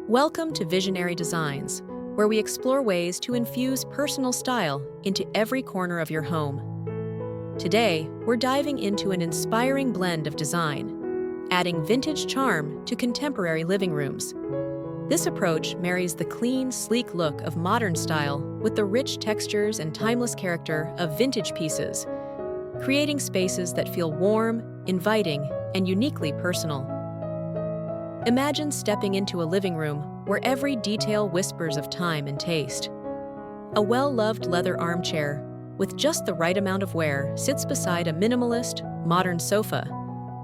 Welcome to Visionary Designs, where we explore ways to infuse personal style into every corner of your home. Today, we're diving into an inspiring blend of design, adding vintage charm to contemporary living rooms. This approach marries the clean, sleek look of modern style with the rich textures and timeless character of vintage pieces, creating spaces that feel warm, inviting, and uniquely personal. Imagine stepping into a living room where every detail whispers of time and taste. A well-loved leather armchair with just the right amount of wear sits beside a minimalist, modern sofa,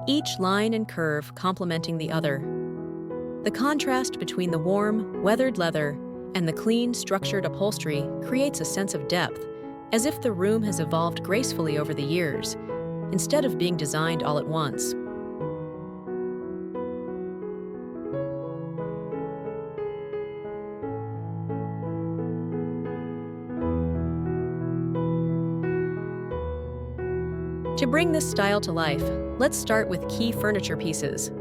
each line and curve complementing the other. The contrast between the warm, weathered leather and the clean, structured upholstery creates a sense of depth, as if the room has evolved gracefully over the years, instead of being designed all at once. To bring this style to life, let's start with key furniture pieces.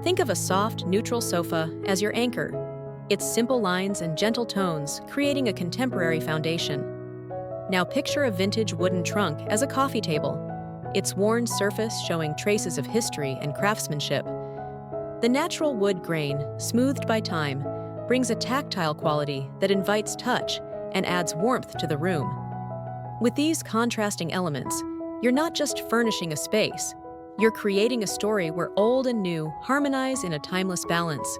Think of a soft, neutral sofa as your anchor, its simple lines and gentle tones creating a contemporary foundation. Now picture a vintage wooden trunk as a coffee table, its worn surface showing traces of history and craftsmanship. The natural wood grain, smoothed by time, brings a tactile quality that invites touch and adds warmth to the room. With these contrasting elements, you're not just furnishing a space, you're creating a story where old and new harmonize in a timeless balance.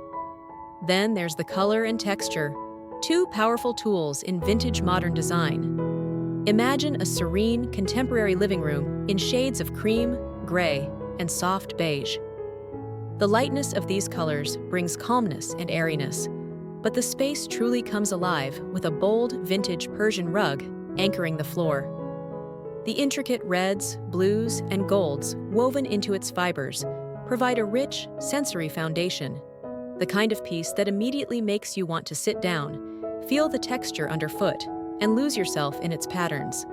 Then there's the color and texture, two powerful tools in vintage modern design. Imagine a serene, contemporary living room in shades of cream, gray, and soft beige. The lightness of these colors brings calmness and airiness, but the space truly comes alive with a bold, vintage Persian rug anchoring the floor. The intricate reds, blues, and golds woven into its fibers provide a rich, sensory foundation, the kind of piece that immediately makes you want to sit down, feel the texture underfoot, and lose yourself in its patterns.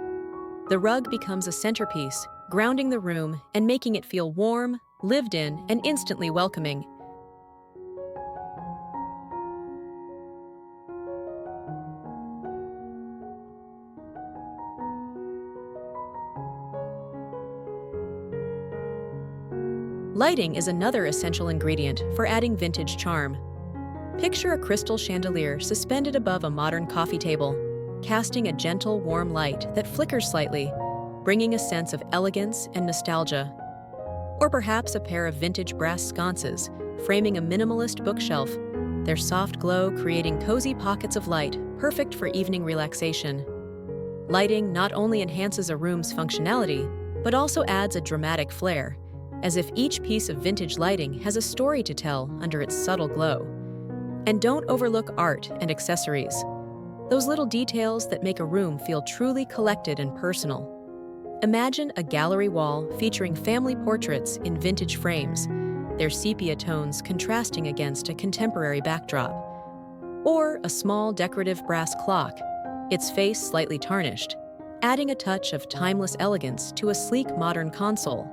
The rug becomes a centerpiece, grounding the room and making it feel warm, lived in, and instantly welcoming. Lighting is another essential ingredient for adding vintage charm. Picture a crystal chandelier suspended above a modern coffee table, casting a gentle, warm light that flickers slightly, bringing a sense of elegance and nostalgia. Or perhaps a pair of vintage brass sconces, framing a minimalist bookshelf, their soft glow creating cozy pockets of light, perfect for evening relaxation. Lighting not only enhances a room's functionality, but also adds a dramatic flair, as if each piece of vintage lighting has a story to tell under its subtle glow. And don't overlook art and accessories, those little details that make a room feel truly collected and personal. Imagine a gallery wall featuring family portraits in vintage frames, their sepia tones contrasting against a contemporary backdrop. Or a small decorative brass clock, its face slightly tarnished, adding a touch of timeless elegance to a sleek modern console.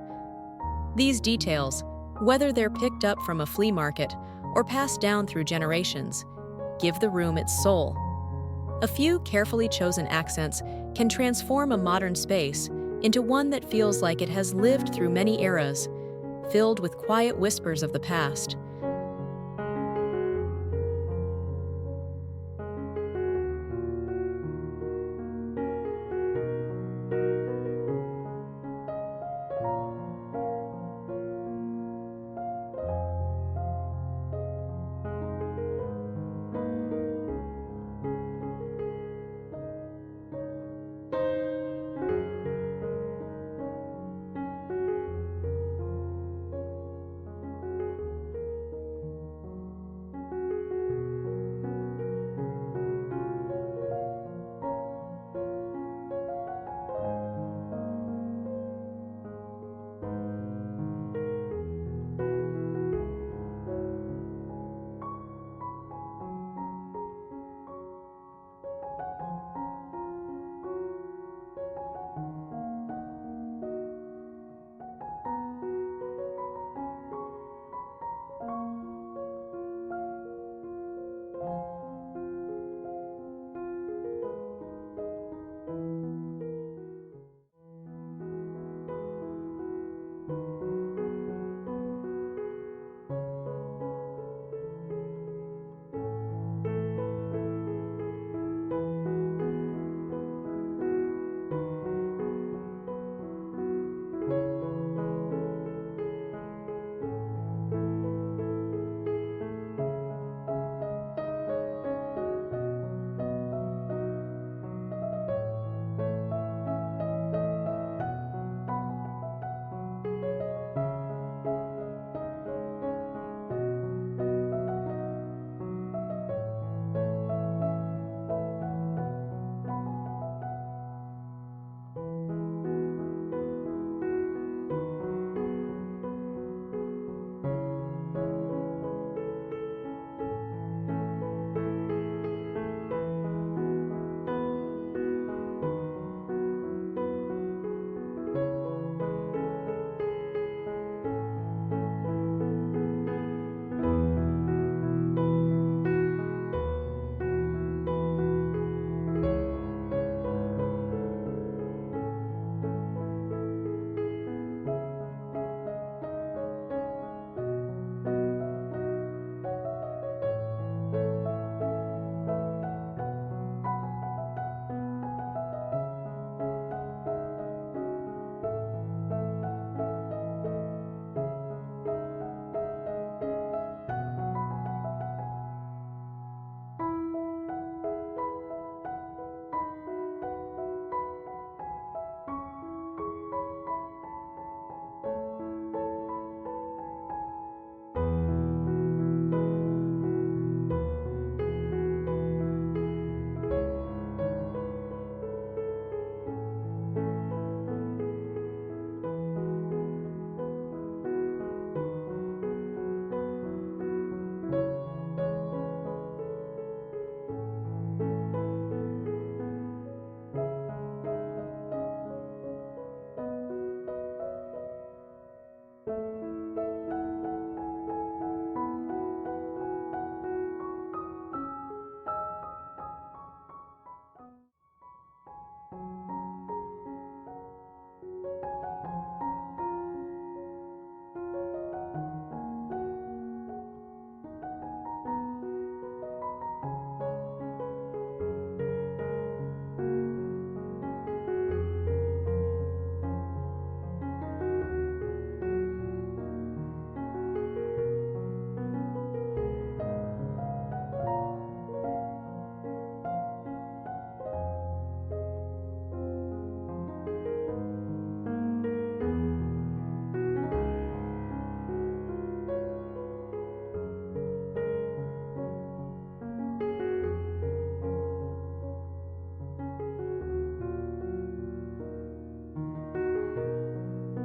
These details, whether they're picked up from a flea market or passed down through generations, give the room its soul. A few carefully chosen accents can transform a modern space into one that feels like it has lived through many eras, filled with quiet whispers of the past.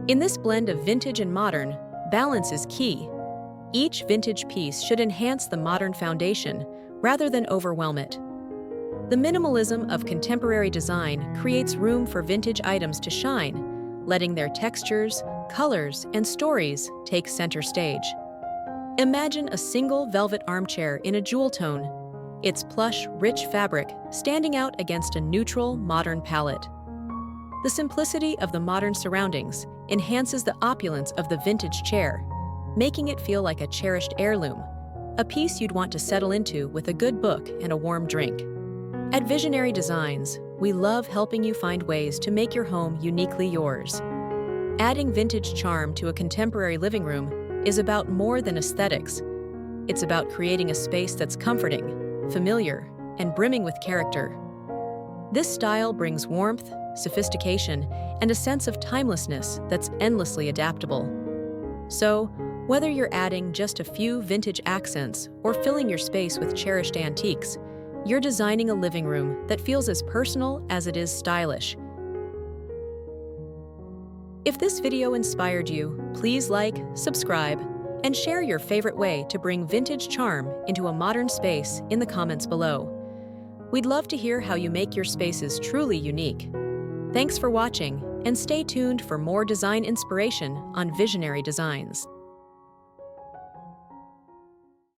In this blend of vintage and modern, balance is key. Each vintage piece should enhance the modern foundation rather than overwhelm it. The minimalism of contemporary design creates room for vintage items to shine, letting their textures, colors, and stories take center stage. Imagine a single velvet armchair in a jewel tone, its plush, rich fabric standing out against a neutral, modern palette. The simplicity of the modern surroundings enhances the opulence of the vintage chair, making it feel like a cherished heirloom, a piece you'd want to settle into with a good book and a warm drink. At Visionary Designs, we love helping you find ways to make your home uniquely yours. Adding vintage charm to a contemporary living room is about more than aesthetics. It's about creating a space that's comforting, familiar, and brimming with character. This style brings warmth, sophistication, and a sense of timelessness that's endlessly adaptable. So, whether you're adding just a few vintage accents or filling your space with cherished antiques, you're designing a living room that feels as personal as it is stylish. If this video inspired you, please like, subscribe, and share your favorite way to bring vintage charm into a modern space in the comments below. We'd love to hear how you make your spaces truly unique. Thanks for watching, and stay tuned for more design inspiration on Visionary Designs.